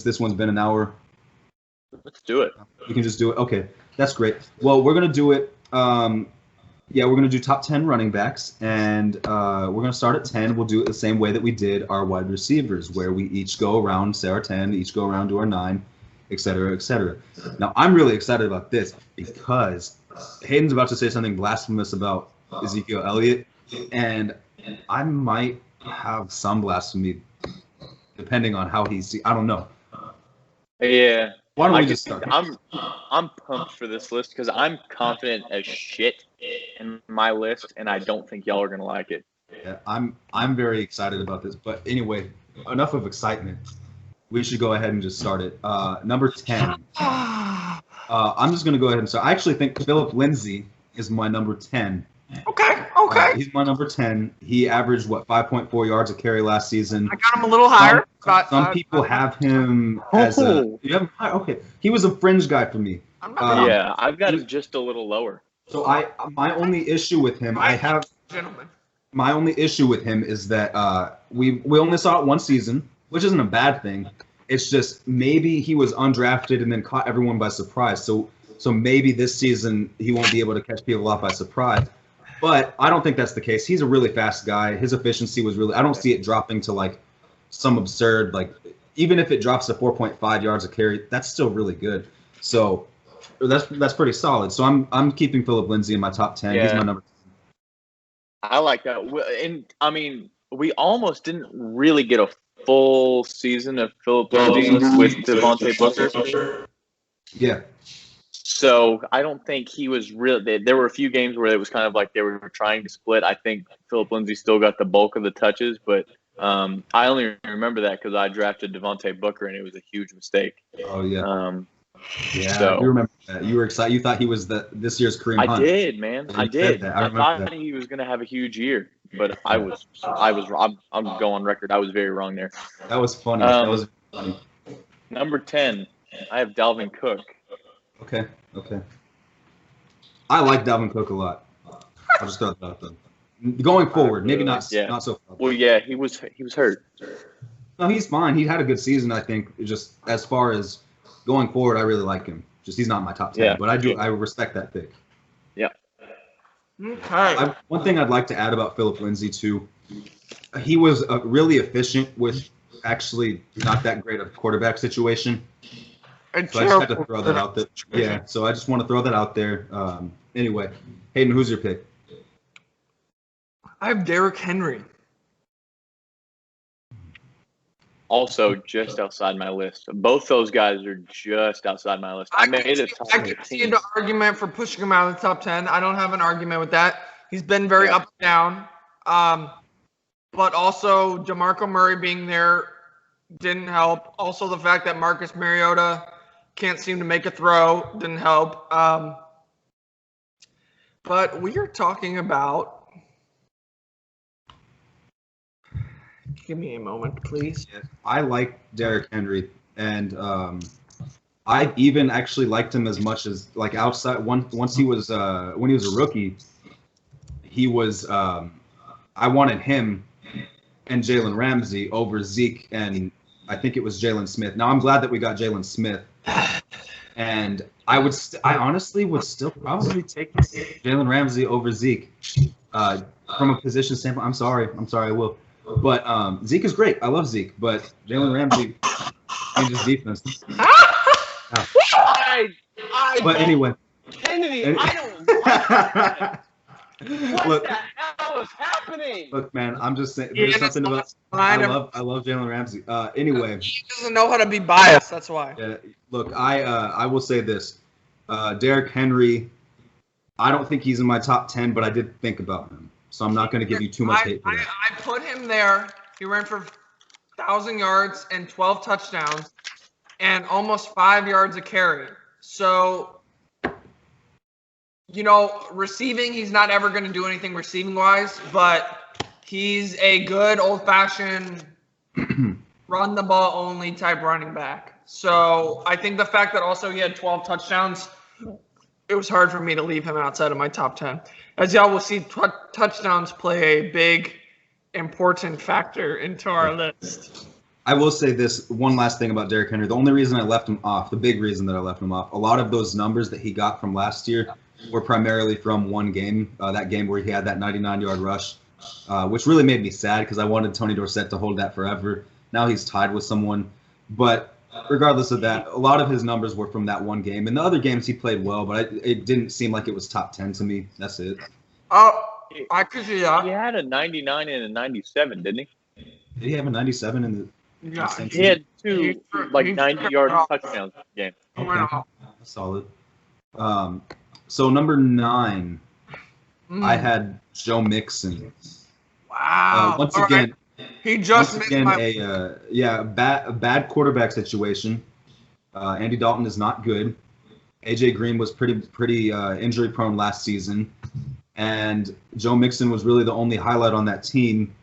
this one's been an hour. Let's do it. We can just do it. Okay, that's great. Well, we're going to do it. We're going to do top 10 running backs, and we're going to start at 10. We'll do it the same way that we did our wide receivers, where we each go around, say our 10, each go around to our 9, et cetera, et cetera. Now, I'm really excited about this because Hayden's about to say something blasphemous about Ezekiel Elliott, and I might have some blasphemy depending on how he's. I don't know. Yeah. Why don't we just start? I'm pumped for this list because I'm confident as shit in my list, and I don't think y'all are gonna like it. Yeah, I'm very excited about this. But anyway, enough of excitement. We should go ahead and just start it. Number 10. I'm just gonna go ahead and start. I actually think Philip Lindsay is my number 10. Okay. He's my number 10. He averaged 5.4 yards a carry last season. I got him a little higher. Some people have him as a. You have him high? Okay. He was a fringe guy for me. Yeah, I've got him just a little lower. So my only issue with him, my only issue with him is that we only saw it one season, which isn't a bad thing. It's just maybe he was undrafted and then caught everyone by surprise. So maybe this season he won't be able to catch people off by surprise. But I don't think that's the case. He's a really fast guy. His efficiency was really – I don't see it dropping to, like, some absurd – like, even if it drops to 4.5 yards a carry, that's still really good. So that's pretty solid. So I'm keeping Philip Lindsay in my top 10. Yeah. He's my number 10. I like that. And, I mean, we almost didn't really get a full season of Philip Lindsay with Devontae Booker. Yeah. So I don't think he was really. There were a few games where it was kind of like they were trying to split. I think Philip Lindsay still got the bulk of the touches, but I only remember that because I drafted Devontae Booker and it was a huge mistake. Oh yeah. Yeah, so, you remember that. You were excited. You thought he was this year's Kareem Hunt. I did, man. I did. I thought he was going to have a huge year, but I was wrong. I'm going on record. I was very wrong there. That was funny. That was funny. Number 10, I have Dalvin Cook. Okay. I like Dalvin Cook a lot. I'll just throw that out there. Going forward, maybe not so far. Well, yeah, he was hurt. No, he's fine. He had a good season, I think. Just as far as going forward, I really like him. Just he's not my top 10, but I respect that pick. Yeah. Okay. One thing I'd like to add about Philip Lindsay too, he was really efficient with actually not that great a quarterback situation. So I just had to throw that out there. Yeah, so I just want to throw that out there. Anyway, Hayden, who's your pick? I have Derrick Henry. Also, just outside my list. Both those guys are just outside my list. I made it top 15. I can see the argument for pushing him out of the top 10. I don't have an argument with that. He's been very up and down. But also, DeMarco Murray being there didn't help. Also, the fact that Marcus Mariota can't seem to make a throw didn't help. But we are talking about. Give me a moment, please. Yeah, I like Derrick Henry, and I even actually liked him as much as like outside. Once he was when he was a rookie, he was. I wanted him and Jalen Ramsey over Zeke, and I think it was Jalen Smith. Now I'm glad that we got Jalen Smith, and I honestly would still probably take Jalen Ramsey over Zeke from a position standpoint. I'm sorry, I will. But Zeke is great. I love Zeke, but Jalen Ramsey changes defense. But anyway, Kennedy, I don't like that. What the hell is happening? Look, man, I'm just saying. There's something about. I love Jalen Ramsey. Anyway, he doesn't know how to be biased. That's why. Look, I will say this: Derrick Henry. I don't think he's in my top 10, but I did think about him. So I'm not going to give you too much hate for that. I put him there. He ran for 1,000 yards and 12 touchdowns and almost 5 yards a carry. So, receiving, he's not ever going to do anything receiving-wise, but he's a good old-fashioned run-the-ball-only type running back. So I think the fact that also he had 12 touchdowns, it was hard for me to leave him outside of my top 10. As y'all will see, touchdowns play a big, important factor into our list. I will say this one last thing about Derrick Henry. The only reason I left him off, the big reason that I left him off, a lot of those numbers that he got from last year were primarily from one game, that game where he had that 99-yard rush, which really made me sad because I wanted Tony Dorsett to hold that forever. Now he's tied with someone. But regardless of that, a lot of his numbers were from that one game. In the other games, he played well, but it didn't seem like it was top 10 to me. That's it. Oh, I could see that. He had a 99 and a 97, didn't he? Did he have a 97 in the Yeah, same He had He- 2 like he- 90-yard touchdowns in the game. he went off. That's solid. So number 9, I had Joe Mixon. Wow. Once All again, right. He just missed my. a bad quarterback situation. Andy Dalton is not good. AJ Green was pretty injury prone last season, and Joe Mixon was really the only highlight on that team.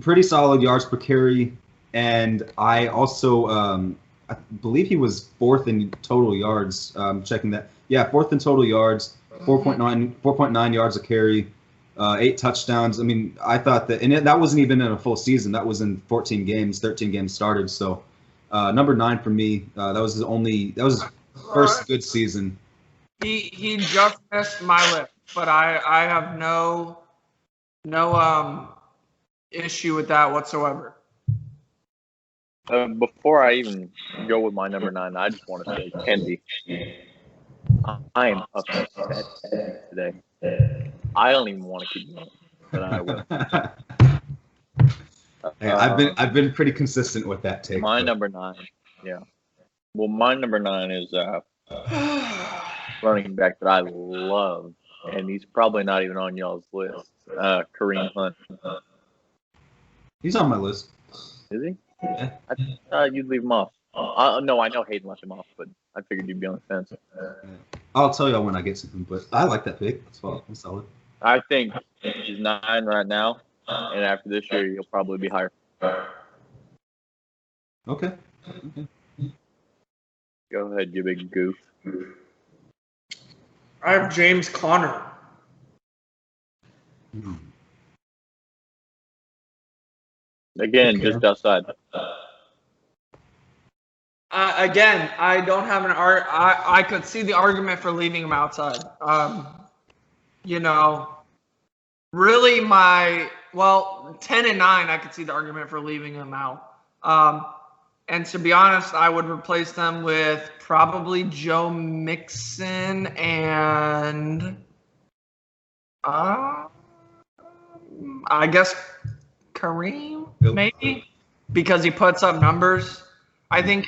Pretty solid yards per carry, and I also I believe he was 4th in total yards. Checking that, yeah, 4th in total yards, 4.9 yards a carry. 8 touchdowns. I mean, I thought that, and that wasn't even in a full season. That was in 14 games, 13 games started. So, number 9 for me. That was his first good season. He just missed my list, but I have no issue with that whatsoever. Before I even go with my number 9, I just want to say, Kendi, I am upset today. I don't even want to keep going, but I will. Hey, I've been pretty consistent with that take. My number 9, yeah. Well, my number 9 is running back that I love, and he's probably not even on y'all's list. Kareem Hunt. He's on my list. Is he? Yeah. I thought you'd leave him off. No, I know Hayden left him off, but I figured you'd be on the fence. I'll tell y'all when I get to him, but I like that pick. That's solid. I think he's 9 right now, and after this year, he'll probably be higher. Okay. Go ahead, you big goof. I have James Conner. Again, Okay. just outside. Again, I don't have I could see the argument for leaving him outside. Really 10 and 9, I could see the argument for leaving him out. And to be honest, I would replace them with probably Joe Mixon and I guess Kareem, maybe, because he puts up numbers. I think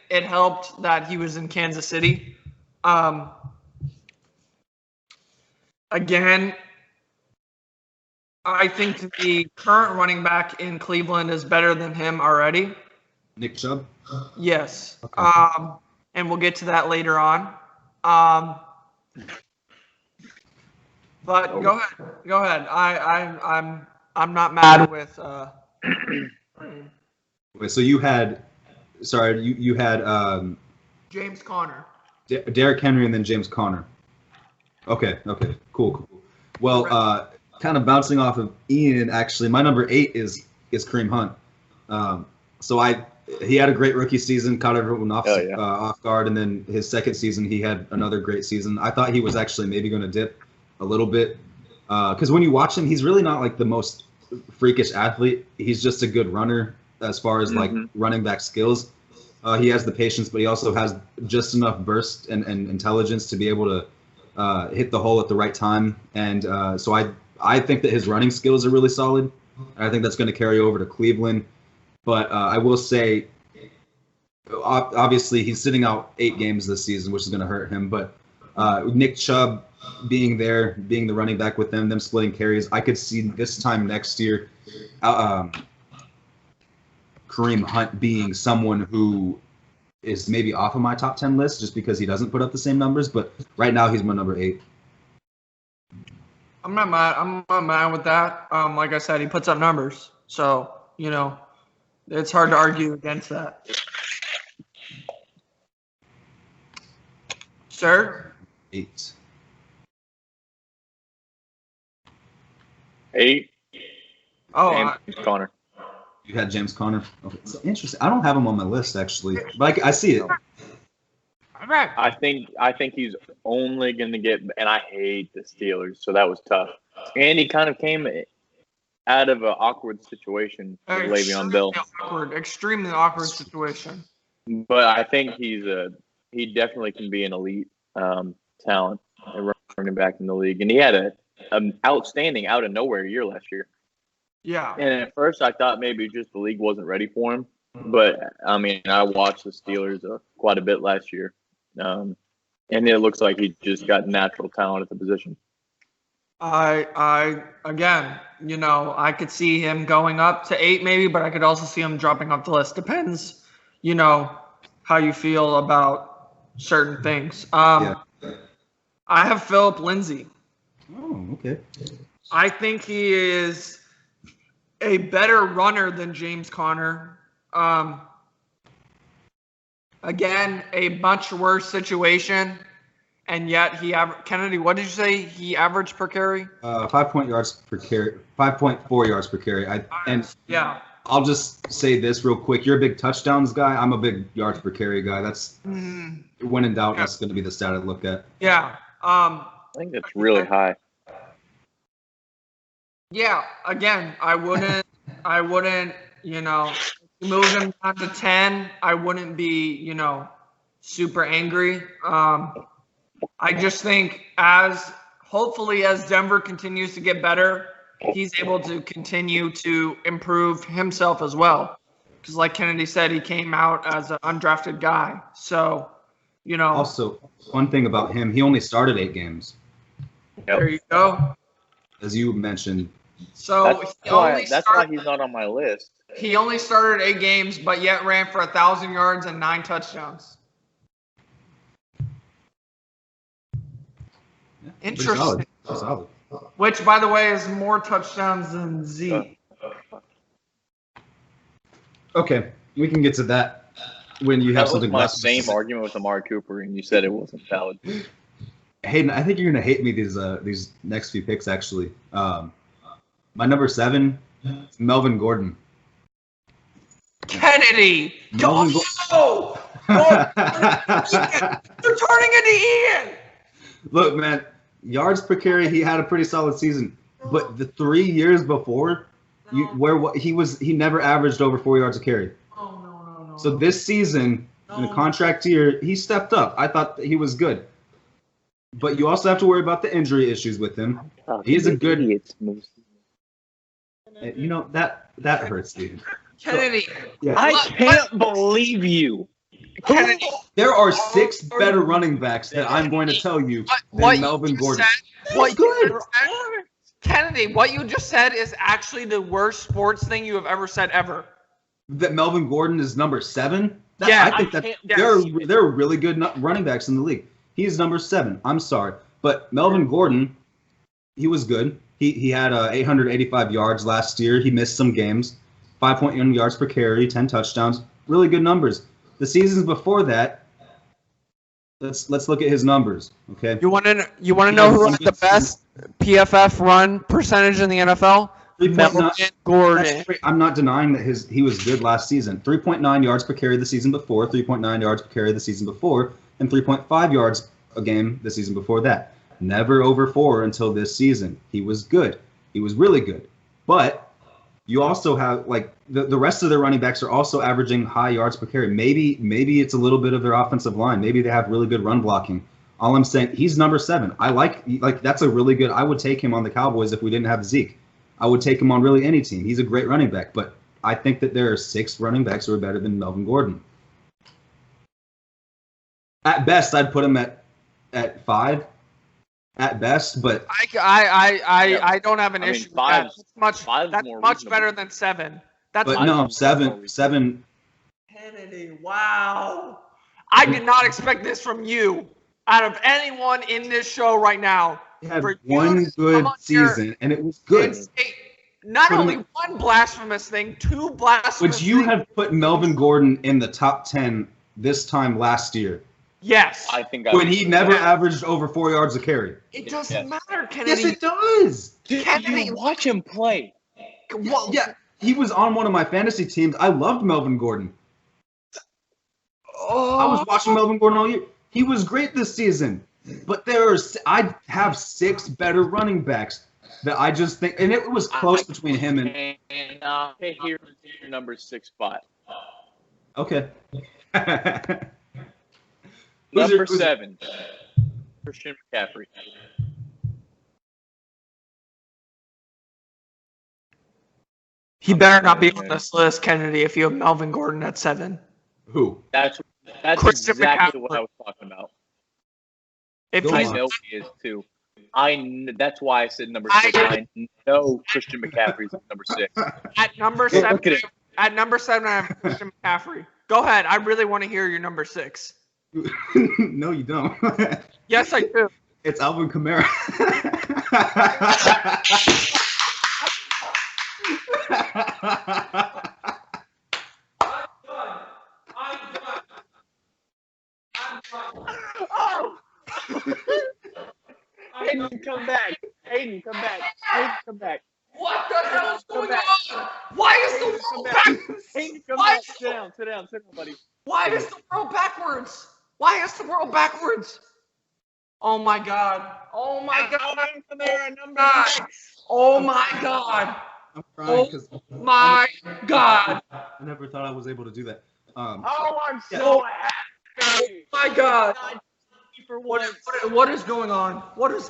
it helped that he was in Kansas City. Again, I think the current running back in Cleveland is better than him already. Nick Chubb? Yes. Okay. And we'll get to that later on. But go ahead. I'm not mad with. Wait, so you had, you had James Conner. Derrick Henry and then James Conner. Okay, cool. Well, kind of bouncing off of Ian, actually, my number 8 is Kareem Hunt. He had a great rookie season, caught everyone off guard, and then his second season he had another great season. I thought he was actually maybe going to dip a little bit because when you watch him, he's really not like the most freakish athlete. He's just a good runner as far as like running back skills. He has the patience, but he also has just enough burst and intelligence to be able to hit the hole at the right time. And so I think that his running skills are really solid. I think that's going to carry over to Cleveland. But I will say, obviously, he's sitting out 8 games this season, which is going to hurt him. But Nick Chubb being there, being the running back with them splitting carries, I could see this time next year Kareem Hunt being someone who is maybe off of my top 10 list just because he doesn't put up the same numbers. But right now, he's my number 8. I'm not mad with that. Like I said, he puts up numbers. So, it's hard to argue against that. Sir? 8. 8. Oh, James Conner. You had James Conner. Okay, so interesting. I don't have him on my list actually, but I see it. Okay. I think he's only going to get, and I hate the Steelers, so that was tough. And he kind of came out of an awkward situation with Le'Veon Bell. Extremely awkward situation. But I think he definitely can be an elite talent at running back in the league. And he had an outstanding out of nowhere year last year. Yeah. And at first I thought maybe just the league wasn't ready for him. But, I mean, I watched the Steelers quite a bit last year. And it looks like he just got natural talent at the position. I again, I could see him going up to 8 maybe, but I could also see him dropping off the list. Depends, how you feel about certain things. I have Philip Lindsay. Oh, okay. I think he is a better runner than James Conner. Again, a much worse situation, and yet Kennedy, what did you say he averaged per carry? 5 yards per carry, 5.4 yards per carry. I'll just say this real quick. You're a big touchdowns guy. I'm a big yards per carry guy. That's when in doubt, that's going to be the stat I look at. Yeah. I think that's really high. Yeah. Again, I wouldn't, move him down to 10. I wouldn't be, super angry. I just think hopefully as Denver continues to get better, he's able to continue to improve himself as well. Because like Kennedy said, he came out as an undrafted guy. So, Also, one thing about him, he only started 8 games. Yep. There you go. As you mentioned. So that's why he's not on my list. He only started 8 games, but yet ran for 1,000 yards and 9 touchdowns. Yeah, Interesting. Solid. Which, by the way, is more touchdowns than Zeke. Okay, we can get to that when you have something. My same argument with Amari Cooper, and you said it wasn't valid. Hayden, I think you're gonna hate me these next few picks. Actually, my number 7, Melvin Gordon. Kennedy. Melvin Oh, you're turning into Ian. Look, man, yards per carry, he had a pretty solid season. But the 3 years before, he never averaged over 4 yards a carry. Oh, no. So this season, in a contract year, he stepped up. I thought that he was good. But you also have to worry about the injury issues with him. He's a good. That hurts, dude. Kennedy. Yeah. I can't believe you. Kennedy. There are 6 better running backs that I'm going to tell you than Melvin Gordon. Kennedy, what you just said is actually the worst sports thing you have ever said ever. That Melvin Gordon is number 7? Yeah, I think that there are really good running backs in the league. He's number 7. I'm sorry. But Melvin Gordon, he was good. He had 885 yards last year. He missed some games. 5.1 yards per carry, 10 touchdowns. Really good numbers. The seasons before that, let's look at his numbers. Okay. You want to know who had the best PFF run percentage in the NFL? 3.9 Gordon. I'm not denying that he was good last season. 3.9 yards per carry the season before, 3.9 yards per carry the season before, and 3.5 yards a game the season before that. Never over 4 until this season. He was good. He was really good. But you also have the rest of their running backs are also averaging high yards per carry. Maybe it's a little bit of their offensive line. Maybe they have really good run blocking. All I'm saying, he's number 7. I like that's a really good. I would take him on the Cowboys if we didn't have Zeke. I would take him on really any team. He's a great running back, but I think that there are 6 running backs who are better than Melvin Gordon. At best, I'd put him at 5. At best, but I don't have an issue with that. That's much better than 7. That's but no, 7. Kennedy, wow. I did not expect this from you. Out of anyone in this show right now. He had one good season, and it was good. Not only one blasphemous thing, 2 blasphemous Would you have put Melvin Gordon in the top 10 this time last year? Yes. I think when he never averaged over 4 yards a carry. It doesn't matter, Kennedy. Yes, it does. Kennedy, watch him play. Well, yeah. He was on one of my fantasy teams. I loved Melvin Gordon. I was watching Melvin Gordon all year. He was great this season. But I have 6 better running backs that I just think, and it was close between him and. Hey, here's your number 6 spot. Okay. Number 7, Christian McCaffrey. He better not be on this list, Kennedy, if you have Melvin Gordon at 7. Who? That's Christian exactly McCaffrey. what I was talking about. If Go I he's on. know he is too. That's why I said number 6. I know Christian McCaffrey's number 6. at number Look 7, at it. at number 7, I have Christian McCaffrey. Go ahead. I really want to hear your number 6. No, you don't. Yes, I do. It's Alvin Kamara. Oh! Hayden, come back. Hayden, come back. Hayden, come back. What the hell is Come going back. on? Why is the Hayden, come world back. backwards? Hayden, come Why back. Sit down, buddy. Why is the world backwards? Why is the world backwards? Oh my God. Oh my God. Alvin Kamara, number God. 6. Oh my God. I'm crying because My God. I never thought I was able to do that. Oh, I'm so happy. My God. For What once. what is going on? What is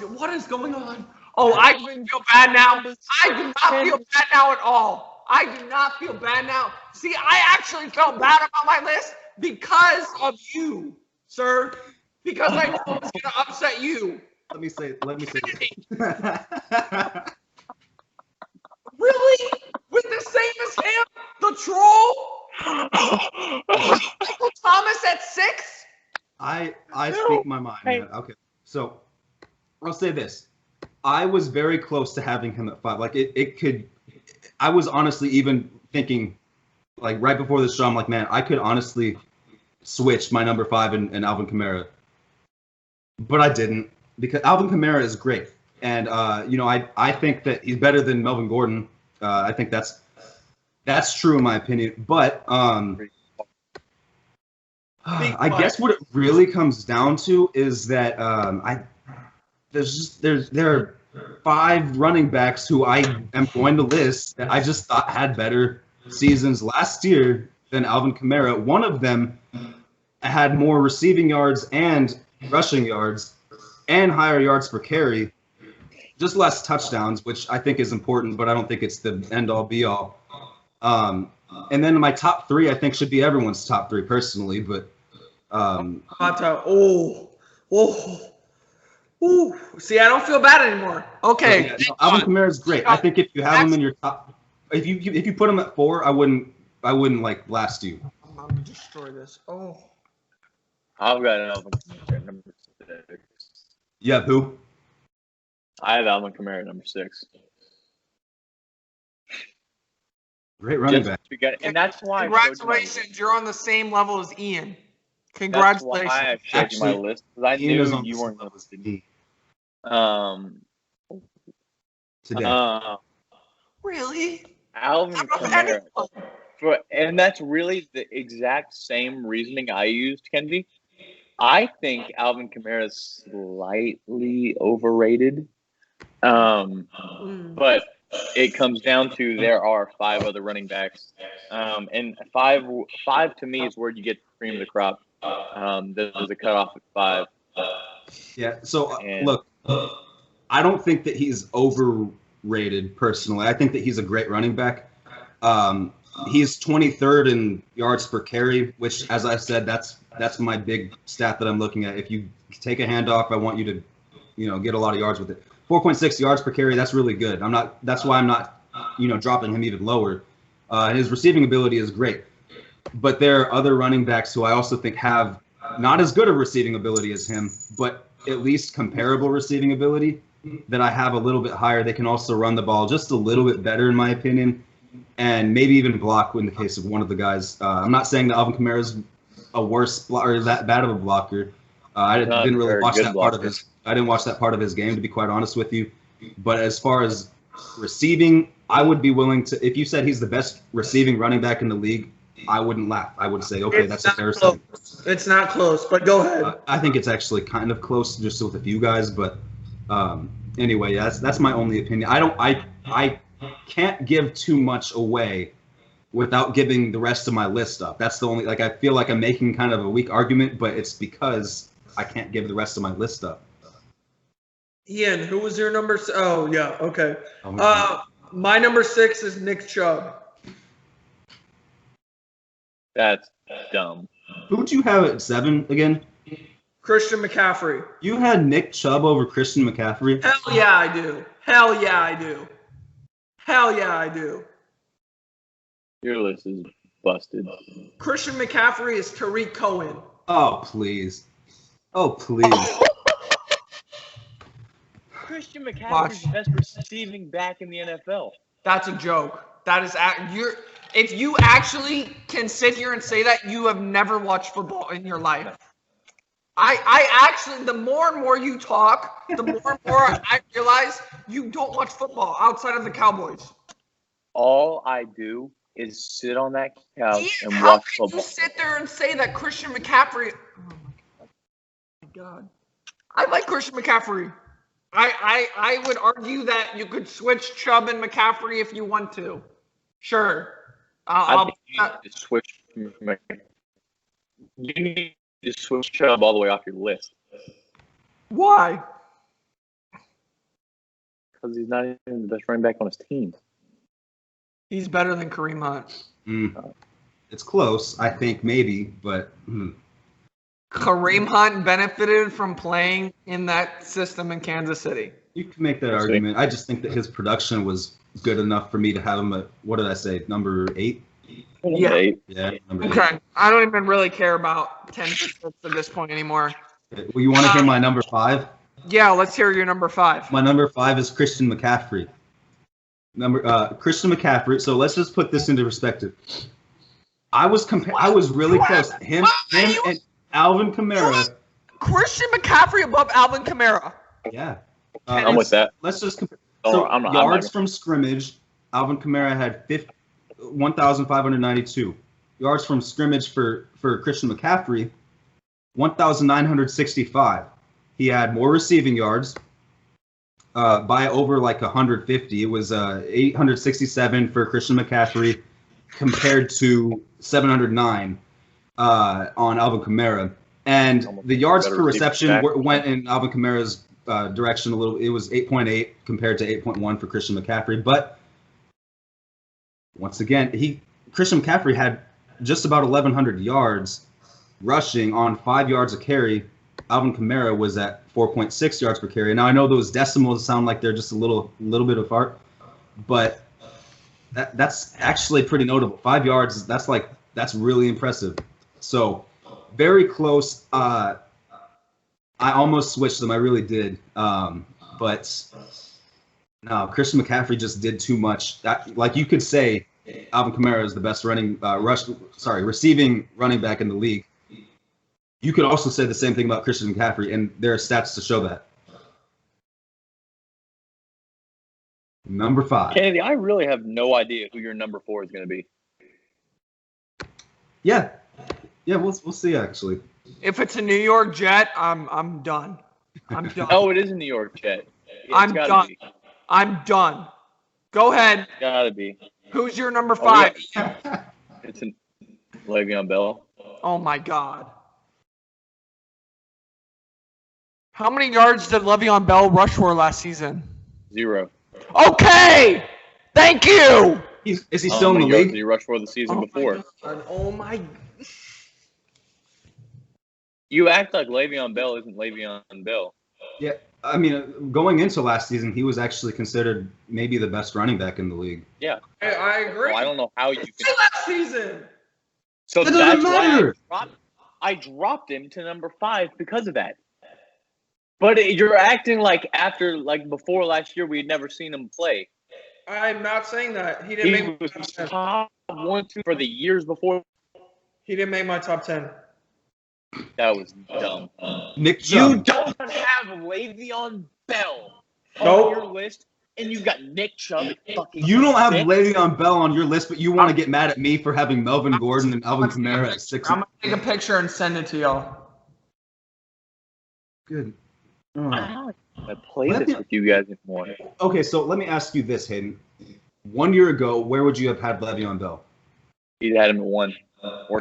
going on? Oh, I feel bad now. I do not feel bad now at all. I do not feel bad now. See, I actually felt bad about my list because of you, sir. Because I know it was going to upset you. Let me say. Really? With the same as him? The troll? Michael Thomas at 6? I speak my mind. Hey. Man. Okay, so I'll say this: I was very close to having him at 5. Like it could. I was honestly even thinking, like right before the show, I'm like, man, I could honestly switch my number 5 and Alvin Kamara, but I didn't because Alvin Kamara is great, and I think that he's better than Melvin Gordon. I think that's true in my opinion, but I guess what it really comes down to is that there are 5 running backs who I am going to list that I just thought had better seasons last year than Alvin Kamara. One of them had more receiving yards and rushing yards and higher yards per carry, just less touchdowns, which I think is important, but I don't think it's the end-all be-all. And then my top 3, I think, should be everyone's top 3 personally, but See, I don't feel bad anymore. Okay. Yeah, no, Alvin Kamara is great. I think if you have him in your top, if you put him at 4, I wouldn't like blast you. I'm about to destroy this. Oh. I've got Alvin Kamara number 6. Yeah, who? I have Alvin Kamara number 6. Great running back. And that's why Congratulations, you're on the same level as Ian. That's Congratulations. why I showed you my list because I Ian is knew on you the weren't same listed. level today. Really? Alvin Out of Kamara. anyone. And that's really the exact same reasoning I used, Kennedy. I think Alvin Kamara is slightly overrated. But it comes down to there are 5 other running backs. And five to me is where you get the cream of the crop. There's a cutoff at 5. Yeah. So look, I don't think that he's overrated personally. I think that he's a great running back. He's 23rd in yards per carry, which, as I said, that's my big stat that I'm looking at. If you take a handoff, I want you to, get a lot of yards with it. 4.6 yards per carry. That's really good. That's why I'm not, dropping him even lower. His receiving ability is great, but there are other running backs who I also think have not as good a receiving ability as him, but at least comparable receiving ability that I have a little bit higher. They can also run the ball just a little bit better, in my opinion, and maybe even block in the case of one of the guys. I'm not saying that Alvin Kamara is a worse or that bad of a blocker. I didn't really watch that part of his. I didn't watch that part of his game, to be quite honest with you. But as far as Receiving, I would be willing to. If you said he's the best receiving running back in the league, I wouldn't laugh. I would say, okay, that's a fair statement. It's not close, but go ahead. I think it's actually kind of close, just with a few guys. But anyway, yeah, that's my only opinion. I can't give too much away without giving the rest of my list up. That's the only, like, I feel like I'm making kind of a weak argument, but it's because I can't give the rest of my list up. Ian, who was your number? Oh, yeah, okay. Oh, my number 6 is Nick Chubb. That's dumb. Who'd you have at 7 again? Christian McCaffrey. You had Nick Chubb over Christian McCaffrey? Hell yeah, I do. Hell yeah, I do. Hell yeah, I do. Your list is busted. Christian McCaffrey is Tariq Cohen. Oh, please. Oh, please. Christian McCaffrey is the best receiving back in the NFL. That's a joke. That is if you actually can sit here and say that, you have never watched football in your life. I actually, the more and more you talk, the more and more I realize you don't watch football outside of the Cowboys. All I do is sit on that couch and how watch can football. you sit there and say that Christian McCaffrey? Oh my God, I like Christian McCaffrey. I would argue that you could switch Chubb and McCaffrey if you want to. Sure. I think you need to switch. You need to switch Chubb all the way off your list Why? because he's not even the best running back on his team. He's better than Kareem Hunt. It's close, I think, maybe, but Kareem Hunt benefited from playing in that system in Kansas City. you can make that argument. I just think that his production was good enough for me to have him at, what did I say, number 8? Yeah. Yeah. Number 8. Okay. I don't even really care about 10% at this point anymore. Well, you want to hear my number 5? Yeah, let's hear your number 5. My number 5 is Christian McCaffrey. Christian McCaffrey. So let's just put this into perspective. I was really close. Him and Alvin Kamara. Christian McCaffrey above Alvin Kamara. Yeah. I'm with that. Let's just compare. Oh, So I'm not- yards from scrimmage, Alvin Kamara had 1,592. Yards from scrimmage for Christian McCaffrey, 1,965. He had more receiving yards by over like 150. It was 867 for Christian McCaffrey compared to 709 on Alvin Kamara. And the yards per reception went in Alvin Kamara's direction a little. It was 8.8 compared to 8.1 for Christian McCaffrey. But once again, Christian McCaffrey had just about 1,100 yards rushing on 5 yards a carry. Alvin Kamara was at 4.6 yards per carry. Now I know those decimals sound like they're just a little bit apart, but that's actually pretty notable. 5 yards. That's really impressive. So very close. I almost switched them. I really did. But no, Christian McCaffrey just did too much. Like you could say, Alvin Kamara is the best receiving running back in the league. You could also say the same thing about Christian McCaffrey, and there are stats to show that. Number 5. Kennedy, I really have no idea who your number 4 is going to be. Yeah, we'll see actually. If it's a New York Jet, I'm done. I'm done. Oh, it is a New York Jet. I'm done. Be. I'm done. Go ahead. Gotta be. Who's your number 5? It's Le'Veon Bell. Oh my God. How many yards did Le'Veon Bell rush for last season? 0. Okay. Thank you. Is he still in the yards league? did he rush for the season before? Oh my. You act like Le'Veon Bell isn't Le'Veon Bell. Yeah, I mean, going into last season, he was actually considered maybe the best running back in the league. Yeah. I agree. Well, I don't know how you can. Last season. So That that's doesn't why matter. I dropped him to number 5 because of that. But you're acting like before last year we had never seen him play. I'm not saying that. He He didn't was make my top 10. top 1, 2 for the years before. He didn't make my top 10. That was dumb. Nick You Chubb. don't have Le'Veon Bell Nope. on your list, and you've got Nick Chubb at fucking You don't have 6. Le'Veon Bell on your list, but you want to get mad at me for having Melvin Gordon and Alvin Kamara at 6. I'm going to take a picture and send it to y'all. Good. I play this with you guys anymore. Okay, so let me ask you this, Hayden. 1 year ago, where would you have had Le'Veon Bell? You'd had him at 1 or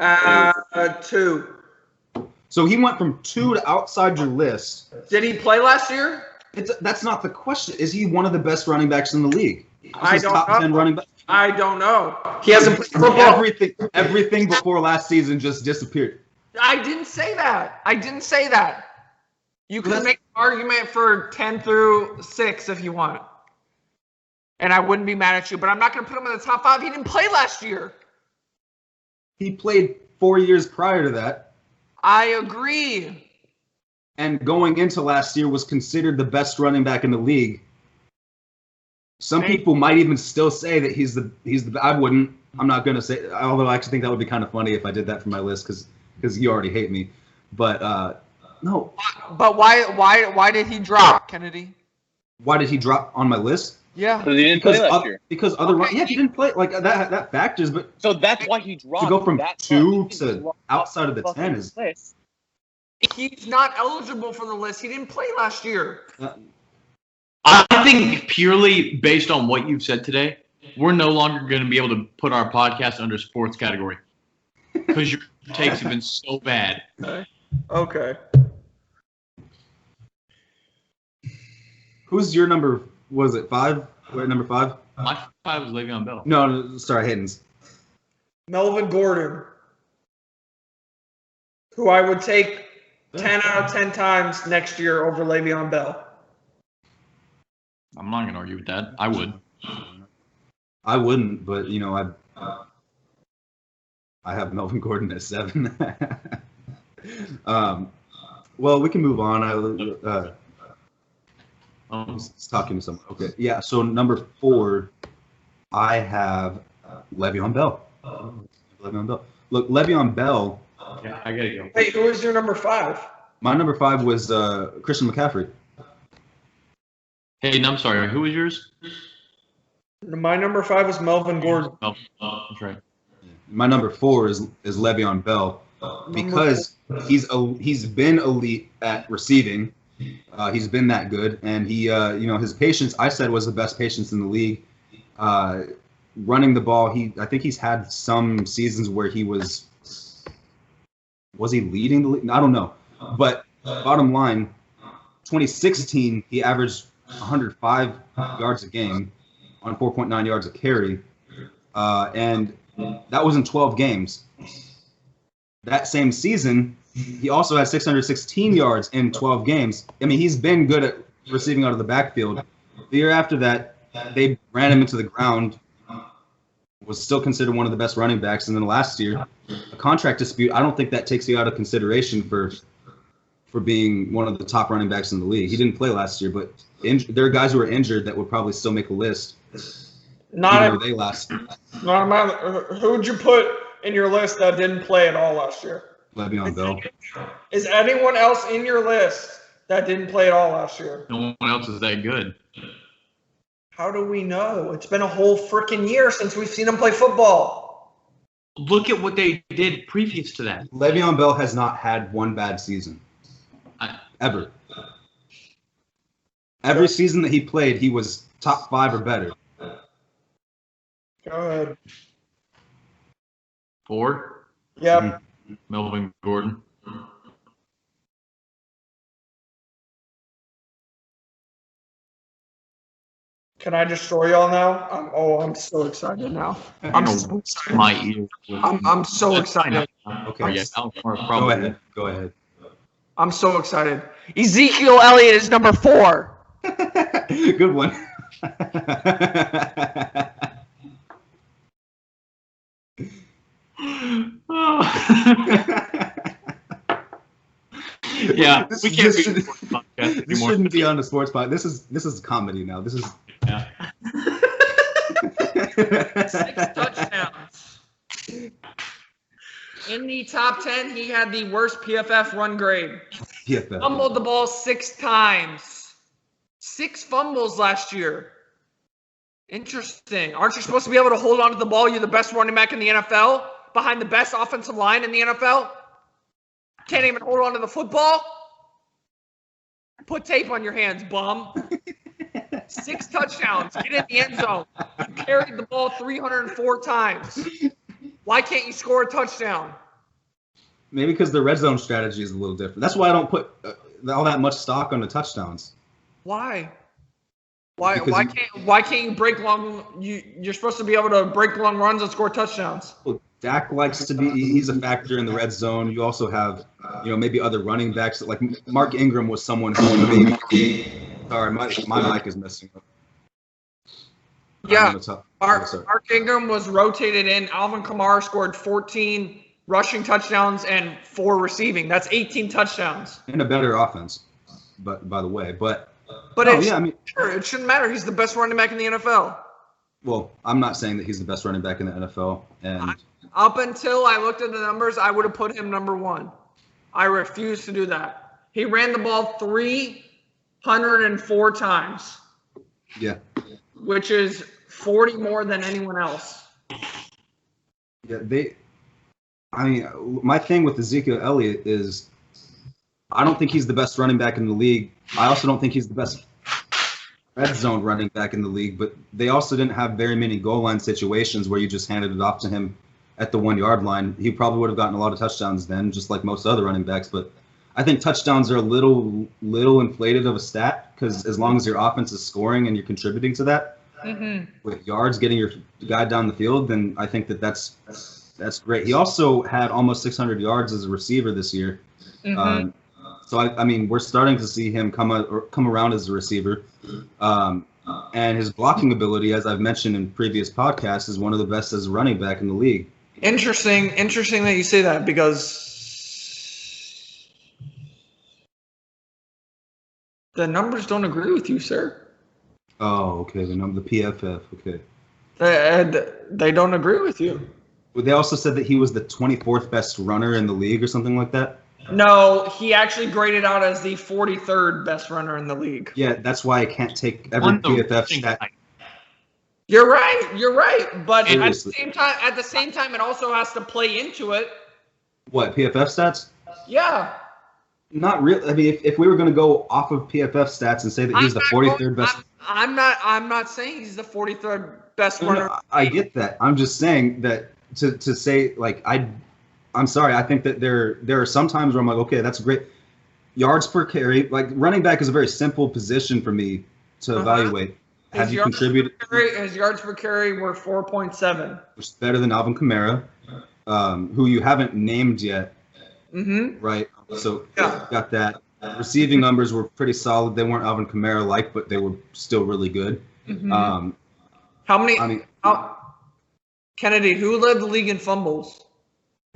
2. 2. So he went from 2 to outside your list. Did he play last year? That's not the question. Is he one of the best running backs in the league? I don't top know. 10 running back? I don't know. He hasn't played football. Everything before last season just disappeared. I didn't say that. You can make an argument for 10 through 6 if you want. And I wouldn't be mad at you, but I'm not going to put him in the top 5. He didn't play last year. He played 4 years prior to that. I agree. And going into last year was considered the best running back in the league. Some people might even still say that he's the. I wouldn't. I'm not going to say. Although I actually think that would be kind of funny if I did that for my list because you already hate me. But no. But why did he drop, Kennedy? Why did he drop on my list? Yeah. Because he didn't play last year. Because he didn't play like that. That factors, but So that's why he dropped. to go from That's 2 why he to dropped outside of the fucking 10 is. list. He's not eligible for the list. He didn't play last year. I think purely based on what you've said today, we're no longer going to be able to put our podcast under sports category because your takes have been so bad. Okay. Who's your number? Was it 5? We're at number 5. My 5 was Le'Veon Bell. No, sorry, Hayden's. Melvin Gordon, who I would take 10 out of 10 times next year over Le'Veon Bell. I'm not going to argue with that. I would. I wouldn't, but I have Melvin Gordon at 7. Well, we can move on. I was talking to someone. Okay, yeah. So number 4, I have Le'Veon Bell. Le'Veon Bell. Look, Le'Veon Bell. Yeah, I got to go. Wait, who was your number 5? My number 5 was Christian McCaffrey. Hey, I'm sorry. Who was yours? My number 5 is Melvin Gordon. Oh, that's right. My number 4 is Le'Veon Bell because he's been elite at receiving. He's been that good, and he his patience I said was the best patience in the league. Running the ball, I think he's had some seasons where he was he leading the league? I don't know, but bottom line, 2016 he averaged 105 yards a game on 4.9 yards a carry, and that was in 12 games. That same season, he also had 616 yards in 12 games. I mean, he's been good at receiving out of the backfield. The year after that, they ran him into the ground, was still considered one of the best running backs. And then last year, a contract dispute, I don't think that takes you out of consideration for being one of the top running backs in the league. He didn't play last year, but there are guys who are injured that would probably still make a list. They last. Who would you put in your list that didn't play at all last year? Le'Veon Bell. Is anyone else in your list that didn't play at all last year? No one else is that good. How do we know? It's been a whole freaking year since we've seen him play football. Look at what they did previous to that. Le'Veon Bell has not had one bad season. Ever. Every season that he played, he was top 5 or better. Go ahead. 4? Yep. Mm-hmm. Melvin Gordon. Can I destroy y'all now? I'm so excited now. I'm so excited. My ears. I'm so excited. Okay. Go ahead. I'm so excited. Ezekiel Elliott is number 4. Good one. Yeah, we can't this be on sports podcast This anymore. shouldn't be on the sports pod. This is comedy now. This is. Yeah. 6 touchdowns. In the top 10, he had the worst PFF run grade. Yeah. Fumbled the ball 6 times. 6 fumbles last year. Interesting. Aren't you supposed to be able to hold on to the ball? You're the best running back in the NFL, behind the best offensive line in the NFL. Can't even hold on to the football? Put tape on your hands, bum. 6 touchdowns. Get in the end zone. You carried the ball 304 times. Why can't you score a touchdown? Maybe because the red zone strategy is a little different. That's why I don't put all that much stock on the touchdowns. Why? Why can't you break long? You're supposed to be able to break long runs and score touchdowns. Well, Dak likes to be. He's a factor in the red zone. You also have, maybe other running backs. Like Mark Ingram was someone who maybe. Sorry, my mic is messing up. Yeah, Mark Ingram was rotated in. Alvin Kamara scored 14 rushing touchdowns and 4 receiving. That's 18 touchdowns. And a better offense, by the way. But it shouldn't matter. He's the best running back in the NFL. Well, I'm not saying that he's the best running back in the NFL. And up until I looked at the numbers, I would have put him number 1. I refuse to do that. He ran the ball 304 times. Yeah. Which is 40 more than anyone else. Yeah, my thing with Ezekiel Elliott is I don't think he's the best running back in the league. I also don't think he's the best red zone running back in the league, but they also didn't have very many goal line situations where you just handed it off to him at the 1-yard line. He probably would have gotten a lot of touchdowns then, just like most other running backs, but I think touchdowns are a little inflated of a stat because as long as your offense is scoring and you're contributing to that, with yards, getting your guy down the field, then I think that's great. He also had almost 600 yards as a receiver this year. So we're starting to see him come around as a receiver, and his blocking ability, as I've mentioned in previous podcasts, is one of the best as a running back in the league. Interesting that you say that because the numbers don't agree with you, sir. Oh, okay. The PFF. Okay. They don't agree with you. They also said that he was the 24th best runner in the league or something like that. No, he actually graded out as the 43rd best runner in the league. Yeah, that's why I can't take every PFF stat. You're right. But at the same time, it also has to play into it. What, PFF stats? Yeah. Not really. I mean, if we were going to go off of PFF stats and say that he's the 43rd best, I'm not saying he's the 43rd best runner. No, I get that. I'm just saying that to say like I'm sorry. I think that there are some times where I'm like, okay, that's great. Yards per carry, like running back is a very simple position for me to evaluate. Have you contributed? His yards per carry were 4.7, which is better than Alvin Kamara, who you haven't named yet. Right. So got that. Receiving numbers were pretty solid. They weren't Alvin Kamara-like, but they were still really good. How many? Kennedy, who led the league in fumbles?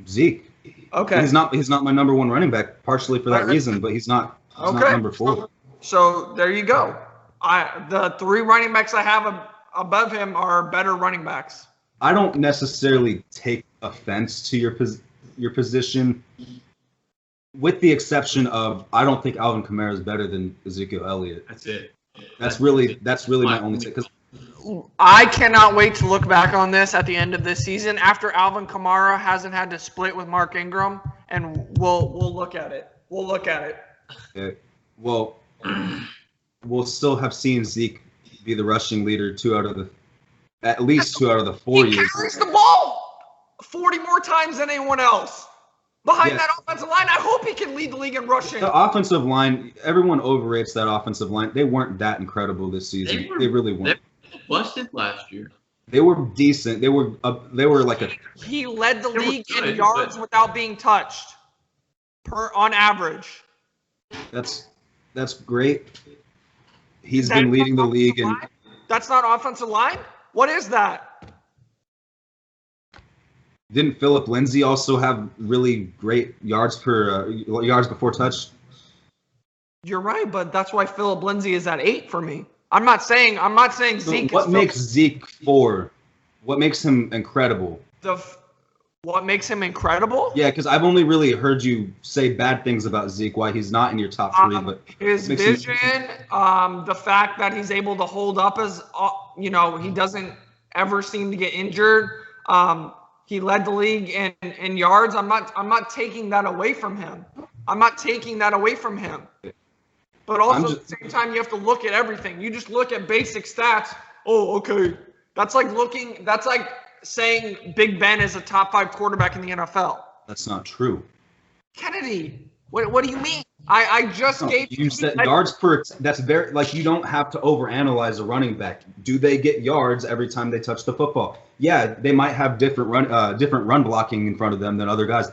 Zeke. Okay. He's not my number 1 running back, partially for that reason, but he's not number 4. So there you go. The 3 running backs I have above him are better running backs. I don't necessarily take offense to your position, with the exception of I don't think Alvin Kamara is better than Ezekiel Elliott. That's it. That's really my only take. I cannot wait to look back on this at the end of this season after Alvin Kamara hasn't had to split with Mark Ingram, and we'll look at it. We'll look at it. Okay. Well, we'll still have seen Zeke be the rushing leader at least 2 out of the 4 years. He carries the ball 40 more times than anyone else. Behind that offensive line, I hope he can lead the league in rushing. The offensive line, everyone overrates that offensive line. They weren't that incredible this season. They really weren't. They were busted last year. They were decent. They were like a. He led the league in yards without being touched, on average. That's great. He's been leading the league, and that's not offensive line. What is that? Didn't Philip Lindsay also have really great yards before touch? You're right, but that's why Philip Lindsay is at 8 for me. I'm not saying Zeke. So what makes Zeke 4? What makes him incredible? What makes him incredible? Yeah, because I've only really heard you say bad things about Zeke, why he's not in your top 3. But his vision, the fact that he's able to hold up as, he doesn't ever seem to get injured. He led the league in yards. I'm not taking that away from him. But also at the same time, you have to look at everything. You just look at basic stats. Oh, okay. That's like saying Big Ben is a top 5 quarterback in the NFL. That's not true. Kennedy, what do you mean? I just gave you said yards per. That's very you don't have to overanalyze a running back. Do they get yards every time they touch the football? Yeah, they might have different run blocking in front of them than other guys.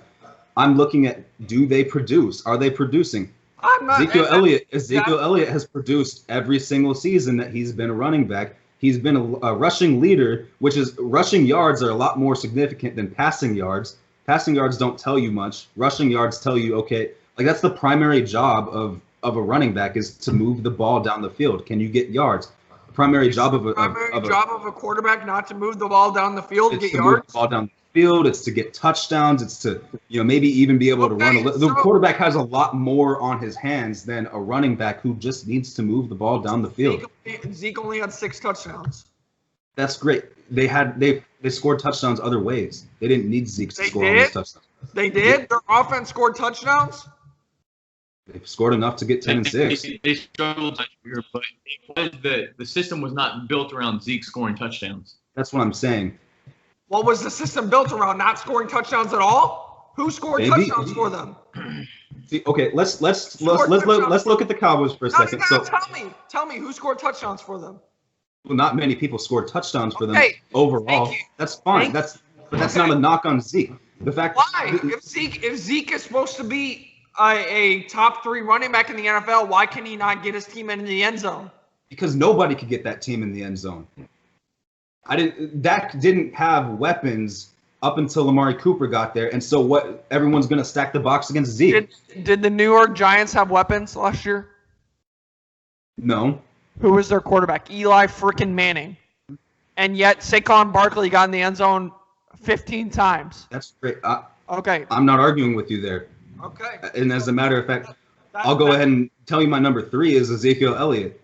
I'm looking at, do they produce? Are they producing? Ezekiel Elliott has produced every single season that he's been a running back. He's been a rushing leader, which is rushing yards are a lot more significant than passing yards. Passing yards don't tell you much. Rushing yards tell you, okay, that's the primary job of a running back is to move the ball down the field. Can you get yards? The primary job of a quarterback not to move the ball down the field to get yards. Move the ball down the field. It's to get touchdowns. It's to maybe even be able to run. The quarterback has a lot more on his hands than a running back who just needs to move the ball down the field. Zeke only had 6 touchdowns. That's great. They scored touchdowns other ways. They didn't need Zeke to score all those touchdowns. They did? Their offense scored touchdowns? They've scored enough to get 10 and 6. They struggled last year, but the system was not built around Zeke scoring touchdowns. That's what I'm saying. What was the system built around? Not scoring touchdowns at all? Who scored touchdowns for them? See, okay, let's look at the Cowboys for a second. No, tell me who scored touchdowns for them? Well, not many people scored touchdowns for them overall. That's fine. But that's not a knock on Zeke. The fact why? If Zeke is supposed to be a top 3 running back in the NFL, why can he not get his team into the end zone? Because nobody could get that team in the end zone. Dak didn't have weapons up until Amari Cooper got there, and so what? Everyone's going to stack the box against Zeke. Did the New York Giants have weapons last year? No. Who was their quarterback? Eli freaking Manning. And yet Saquon Barkley got in the end zone 15 times. That's great. Okay. I'm not arguing with you there. Okay. And as a matter of fact, I'll go ahead and tell you my number 3 is Ezekiel Elliott,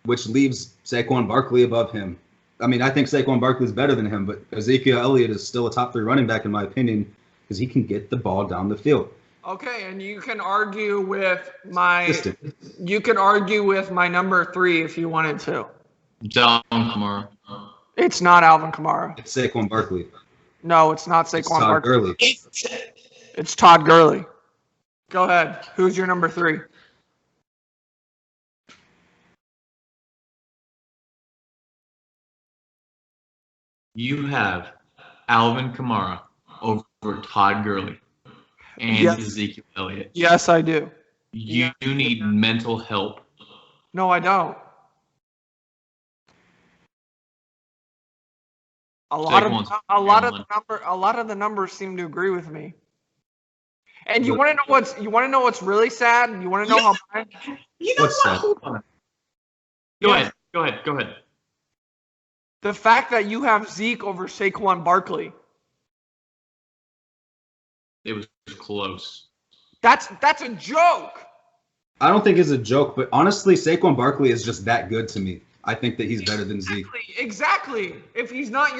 which leaves Saquon Barkley above him. I mean, I think Saquon Barkley is better than him, but Ezekiel Elliott is still a top 3 running back in my opinion because he can get the ball down the field. Okay, and you can argue with my number 3 if you wanted to. It's Alvin Kamara. It's not Alvin Kamara. It's Saquon Barkley. No, it's not Saquon It's Todd Barkley. Gurley. It's Todd Gurley. Go ahead. Who's your number 3? You have Alvin Kamara over Todd Gurley and Ezekiel Elliott. Yes, I do. You need mental help. No, I don't. A lot of the numbers seem to agree with me. And you want to know what's really sad? You want to know how bad? What's sad? Go ahead. The fact that you have Zeke over Saquon Barkley. It was close. That's a joke. I don't think it's a joke, but honestly, Saquon Barkley is just that good to me. I think that he's better than Zeke. Exactly. If he's not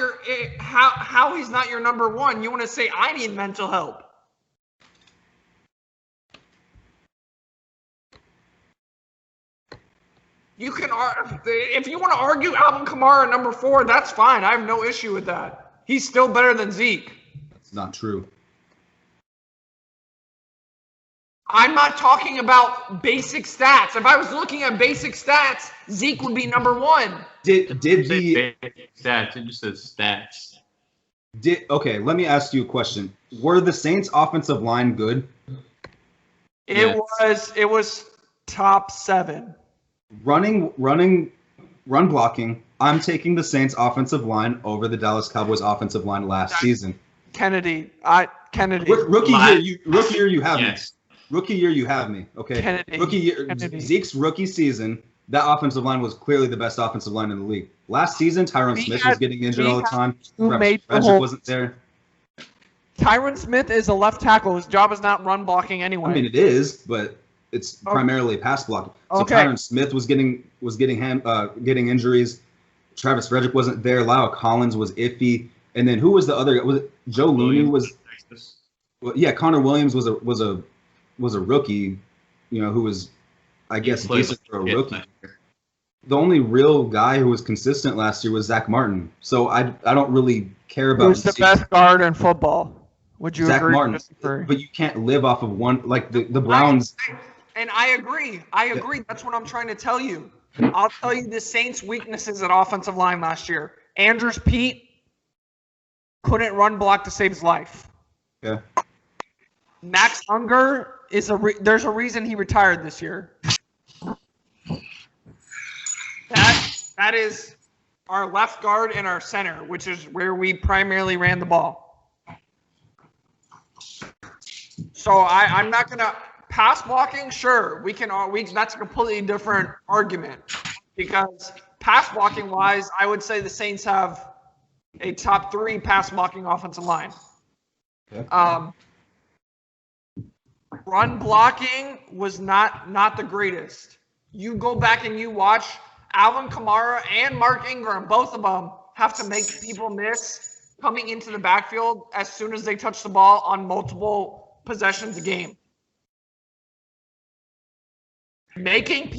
how he's not your number 1, you want to say I need mental help. You can, if you want to argue Alvin Kamara number 4, that's fine. I have no issue with that. He's still better than Zeke. That's not true. I'm not talking about basic stats. If I was looking at basic stats, Zeke would be number 1. Did the stats? It just says stats. Okay, let me ask you a question. Were the Saints' offensive line good? It was top 7. Run blocking. I'm taking the Saints' offensive line over the Dallas Cowboys' offensive line last season. Kennedy. Rookie year, you have me. Rookie year, you have me. Okay. Kennedy. Zeke's rookie season, that offensive line was clearly the best offensive line in the league. Last season, Tyron Smith was getting injured all the time. Frederick wasn't there. Tyron Smith is a left tackle. His job is not run blocking anyway. I mean, it is, but it's primarily pass blocking. So Okay. Tyron Smith was getting injuries. Travis Frederick wasn't there. Lyle Collins was iffy. And then who was the other guy? Was it Joe Looney? Well, yeah, Connor Williams was a rookie, who was, I guess, decent for a rookie. The only real guy who was consistent last year was Zach Martin. So I don't really care about Who's the best guard in football? Would you Zach agree? Martin. But you can't live off of one, like the Browns. And I agree. That's what I'm trying to tell you. I'll tell you the Saints' weaknesses at offensive line last year. Andrews Pete couldn't run block to save his life. Yeah. Max Unger there's a reason he retired this year. That is our left guard and our center, which is where we primarily ran the ball. So I'm not gonna pass blocking. Sure, that's a completely different argument because pass blocking wise, I would say the Saints have a top 3 pass blocking offensive line. Okay. Run blocking was not the greatest. You go back and you watch Alvin Kamara and Mark Ingram, both of them have to make people miss coming into the backfield as soon as they touch the ball on multiple possessions a game. Alvin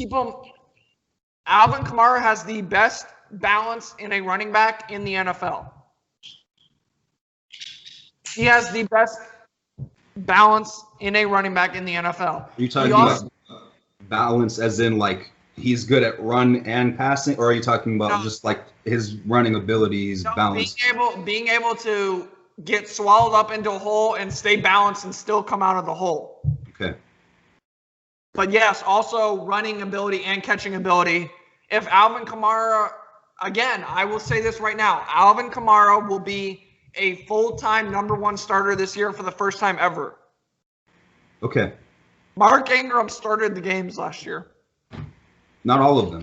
Kamara has the best balance in a running back in the NFL. He has the best balance in a running back in the NFL. Are you talking about balance as in like he's good at run and passing, or are you talking about just like his running abilities, balance? Being able to get swallowed up into a hole and stay balanced and still come out of the hole. Okay. But yes, also running ability and catching ability. If Alvin Kamara, again, I will say this right now, Alvin Kamara will be a full-time number 1 starter this year for the first time ever. Okay. Mark Ingram started the games last year. Not all of them.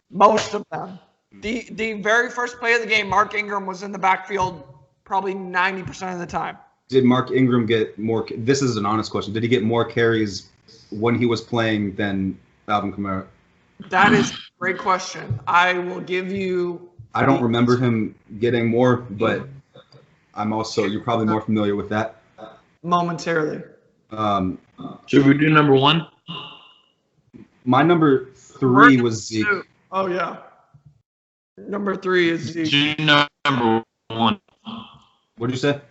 Most of them. The very first play of the game, Mark Ingram was in the backfield probably 90% of the time. Did Mark Ingram get more? This is an honest question. Did he get more carries when he was playing than Alvin Kamara? That is a great question. I will give you. I don't remember him getting more, but you're probably more familiar with that. Momentarily. Should we do number 1? My number 3 was Zeke. Oh, yeah. Number 3 is Zeke. Do number 1. What did you say?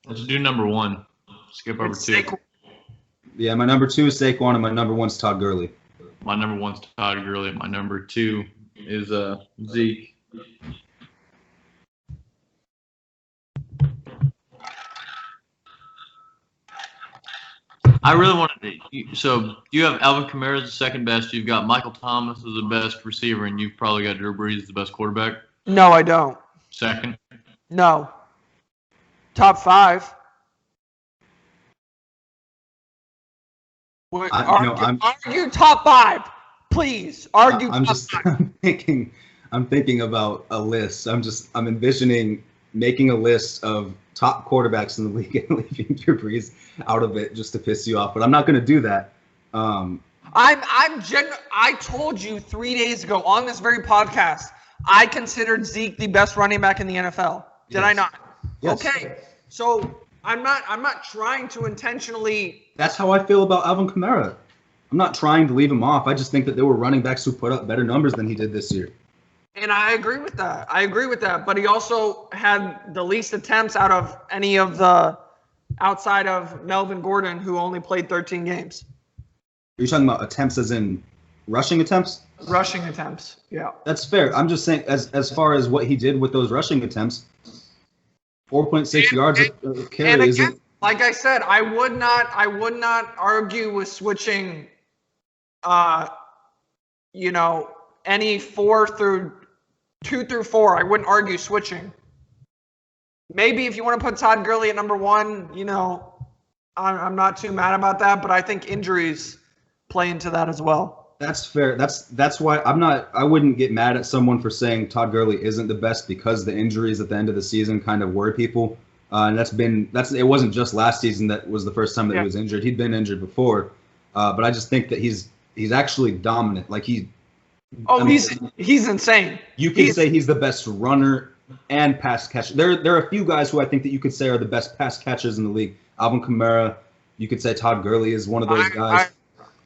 Let's do number 1. Skip over 2. Yeah, my number 2 is Saquon, and my number 1 is Todd Gurley. My number 1's Todd Gurley. My number 2 is Zeke. I really wanted to. So you have Alvin Kamara as the second best. You've got Michael Thomas as the best receiver, and you've probably got Drew Brees as the best quarterback. No, I don't. Second. No. Top 5. Argue top 5, please. Argue. I'm thinking about a list. I'm envisioning making a list of top quarterbacks in the league and leaving Drew Brees out of it just to piss you off. But I'm not going to do that. I told you 3 days ago on this very podcast, I considered Zeke the best running back in the NFL. Did I not? Yes. Okay. So I'm not trying to intentionally. That's how I feel about Alvin Kamara. I'm not trying to leave him off. I just think that there were running backs who put up better numbers than he did this year. And I agree with that. But he also had the least attempts out of any of the outside of Melvin Gordon, who only played 13 games. Are you talking about attempts as in rushing attempts? Rushing attempts, yeah. That's fair. I'm just saying as far as what he did with those rushing attempts, 4.6 yards a carry isn't. Like I said, I would not argue with switching any 2 through 4. I wouldn't argue switching. Maybe if you want to put Todd Gurley at number 1, I'm not too mad about that, but I think injuries play into that as well. That's fair. That's why I wouldn't get mad at someone for saying Todd Gurley isn't the best because the injuries at the end of the season kind of worry people. And it wasn't just last season that was the first time that he was injured. He'd been injured before, but I just think that he's actually dominant. Like he's insane. You can say he's the best runner and pass catcher. There are a few guys who I think that you could say are the best pass catchers in the league. Alvin Kamara. You could say Todd Gurley is one of those guys.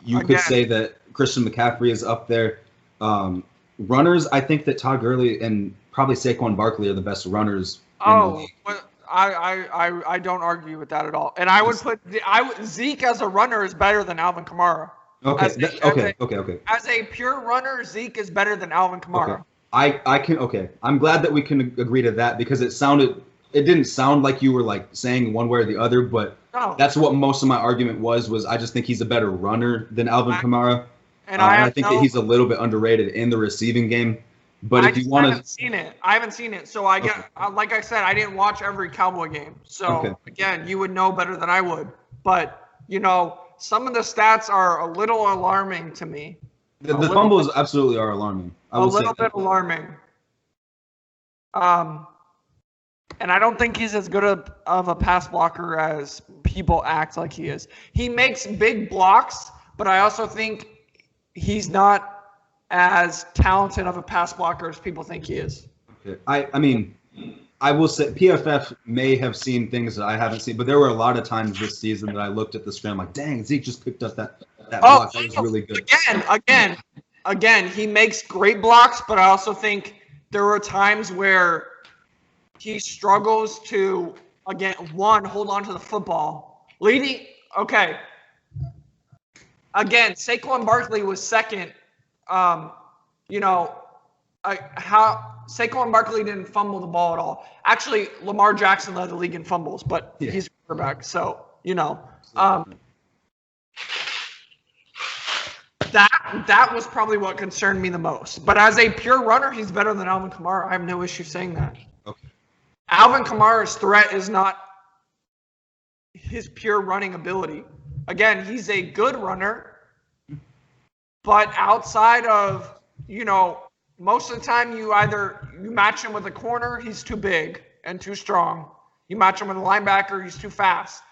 You could say that Christian McCaffrey is up there. Runners, I think that Todd Gurley and probably Saquon Barkley are the best runners in the league. I don't argue with that at all. And I would put Zeke as a runner is better than Alvin Kamara. Okay. As a pure runner, Zeke is better than Alvin Kamara. Okay. I'm glad that we can agree to that because it didn't sound like you were like saying one way or the other, but that's what most of my argument was I just think he's a better runner than Alvin Kamara. And I think that he's a little bit underrated in the receiving game. But if you want to, I haven't seen it. So like I said, I didn't watch every Cowboy game. So again, you would know better than I would. But some of the stats are a little alarming to me. The fumbles absolutely are alarming. A little bit alarming. And I don't think he's as good of a pass blocker as people act like he is. He makes big blocks, but I also think he's not as talented of a pass blocker as people think he is. Okay. I mean, I will say PFF may have seen things that I haven't seen, but there were a lot of times this season that I looked at the screen like, dang, Zeke just picked up that block. That was really good. Again, he makes great blocks, but I also think there were times where he struggles to, hold on to the football. Again, Saquon Barkley was second. How Saquon Barkley didn't fumble the ball at all. Actually, Lamar Jackson led the league in fumbles, but he's a quarterback, so that was probably what concerned me the most. But as a pure runner, he's better than Alvin Kamara. I have no issue saying that. Okay. Alvin Kamara's threat is not his pure running ability. Again, he's a good runner, but outside of, most of the time you match him with a corner, he's too big and too strong. You match him with a linebacker, he's too fast.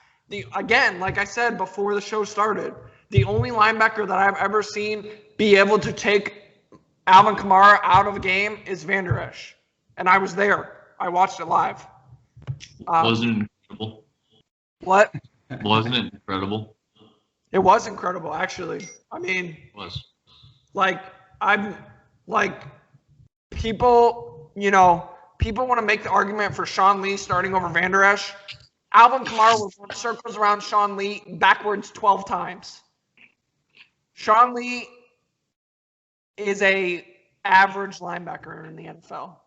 Again, like I said before the show started, the only linebacker that I've ever seen be able to take Alvin Kamara out of a game is Van Der Esch. And I was there. I watched it live. Wasn't it incredible? What? Wasn't it incredible? It was incredible, actually. I mean, it was. People want to make the argument for Sean Lee starting over Van Der Esch. Alvin Kamara was run circles around Sean Lee backwards 12 times. Sean Lee is a average linebacker in the NFL.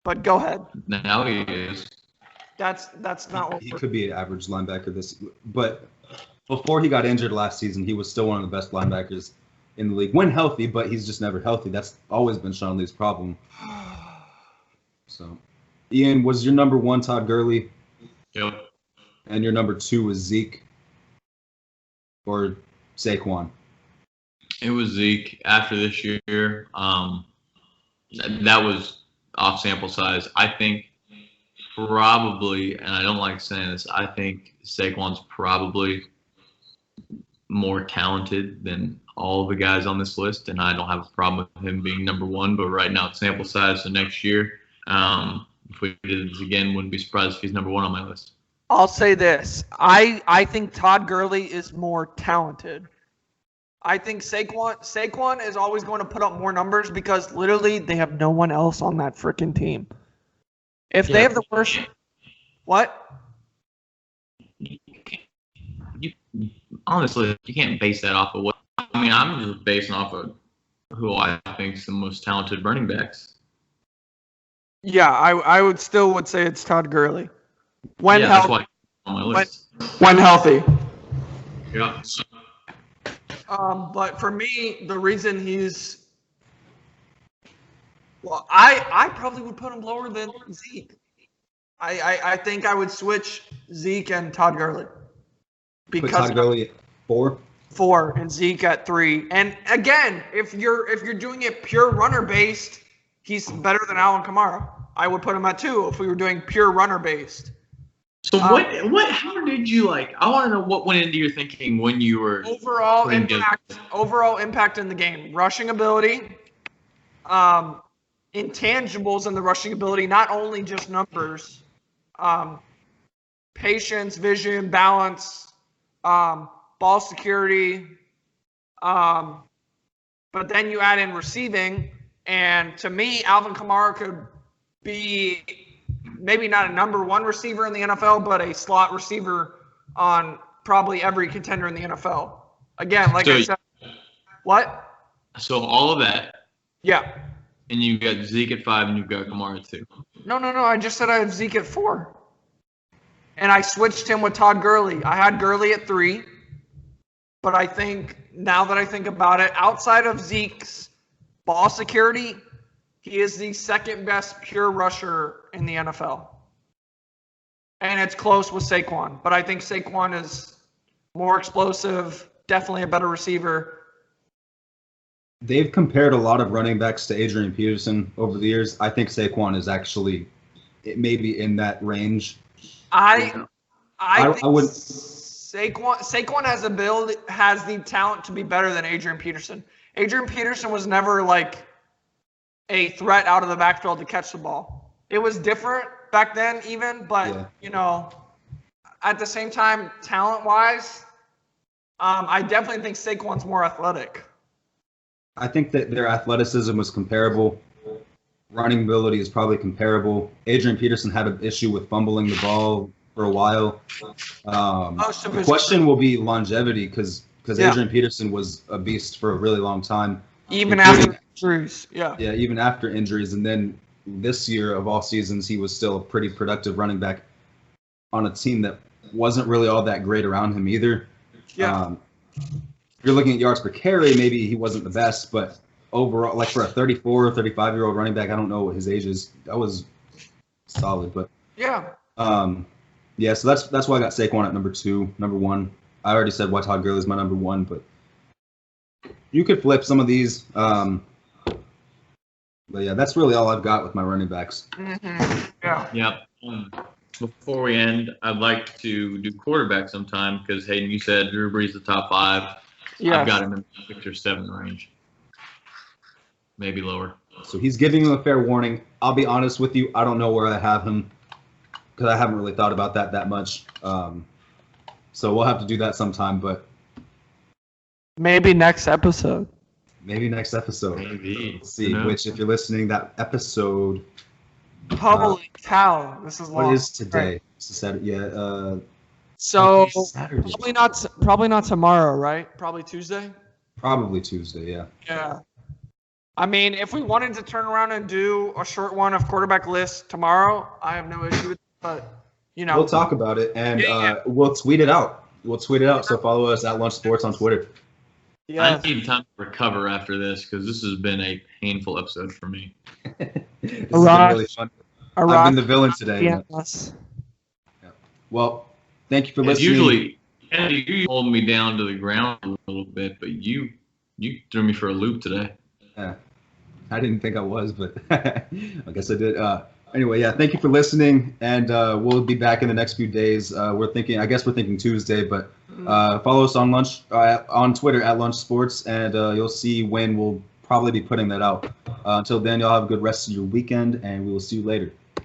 But go ahead. Now he is. That's not what he could be an average linebacker but before he got injured last season, he was still one of the best linebackers in the league when healthy, but he's just never healthy. That's always been Sean Lee's problem. So, Ian, was your number one Todd Gurley? Yep. And your number two was Zeke or Saquon? It was Zeke after this year. That was off sample size. I think probably, and I don't like saying this, I think Saquon's probably more talented than all the guys on this list, and I don't have a problem with him being number one, but right now it's sample size, so next year, if we did this again, wouldn't be surprised if he's number one on my list. I'll say this. I think Todd Gurley is more talented. I think Saquon is always going to put up more numbers because literally they have no one else on that freaking team. If they have the worst, what? Honestly, you can't base that off of what. I mean, I'm just basing off of who I think is the most talented running backs. Yeah, I would say it's Todd Gurley. That's why on my list. When healthy. Yeah. But for me, the reason I probably would put him lower than Zeke. I think I would switch Zeke and Todd Gurley. Put Todd Gurley at 4? 4 and Zeke at 3. And again, if you're doing it pure runner based, he's better than Alvin Kamara. I would put him at 2 if we were doing pure runner based. So how did you like? I want to know what went into your thinking when you were overall impact in the game, rushing ability, intangibles in the rushing ability, not only just numbers, patience, vision, balance, ball security, but then you add in receiving, and to me, Alvin Kamara could be maybe not a number 1 receiver in the NFL, but a slot receiver on probably every contender in the NFL. Again, like I said, what? So all of that. Yeah. And you've got Zeke at 5 and you've got Kamara at 2. No. I just said I had Zeke at 4. And I switched him with Todd Gurley. I had Gurley at 3. But I think, now that I think about it, outside of Zeke's ball security, he is the second best pure rusher in the NFL. And it's close with Saquon. But I think Saquon is more explosive, definitely a better receiver. They've compared a lot of running backs to Adrian Peterson over the years. I think Saquon is actually maybe in that range. I would. Saquon has the talent to be better than Adrian Peterson. Adrian Peterson was never like a threat out of the backfield to catch the ball. It was different back then, even, but at the same time, talent-wise, I definitely think Saquon's more athletic. I think that their athleticism was comparable. Running ability is probably comparable. Adrian Peterson had an issue with fumbling the ball for a while. The question will be longevity because Adrian Peterson was a beast for a really long time. Even after injuries, Yeah, even after injuries. And then this year of all seasons, he was still a pretty productive running back on a team that wasn't really all that great around him either. Yeah. If you're looking at yards per carry, maybe he wasn't the best, but overall, like for a 34 or 35-year-old running back, I don't know what his age is. That was solid, but so that's why I got Saquon at number 2. Number 1, I already said why Todd Gurley is my number 1, but you could flip some of these. But yeah, that's really all I've got with my running backs. Mm-hmm. Yeah. Yep. Before we end, I'd like to do quarterback sometime because Hayden, you said Drew Brees the top 5. Yes. I've got him in the 6 or 7 range, maybe lower. So he's giving him a fair warning. I'll be honest with you, I don't know where I have him because I haven't really thought about that much. So we'll have to do that sometime, but maybe next episode. Maybe. Let's see, which if you're listening, that episode. Holy cow! This is long. What is today? It's Saturday. Yeah. So probably not tomorrow, right? Probably Tuesday. Probably Tuesday. Yeah. Yeah. I mean, if we wanted to turn around and do a short one of quarterback lists tomorrow, I have no issue with it. But we'll talk about it and we'll tweet it out. So follow us at Lunch Sports on Twitter. Yeah. I need time to recover after this because this has been a painful episode for me. This has been really fun. I've been the villain today. Yes. Yeah. Well, thank you for listening. You hold me down to the ground a little bit, but you threw me for a loop today. Yeah. I didn't think I was, but I guess I did. Anyway, thank you for listening, and we'll be back in the next few days. We're thinking Tuesday, but follow us on Twitter at Lunch Sports, and you'll see when we'll probably be putting that out. Until then, y'all have a good rest of your weekend, and we will see you later.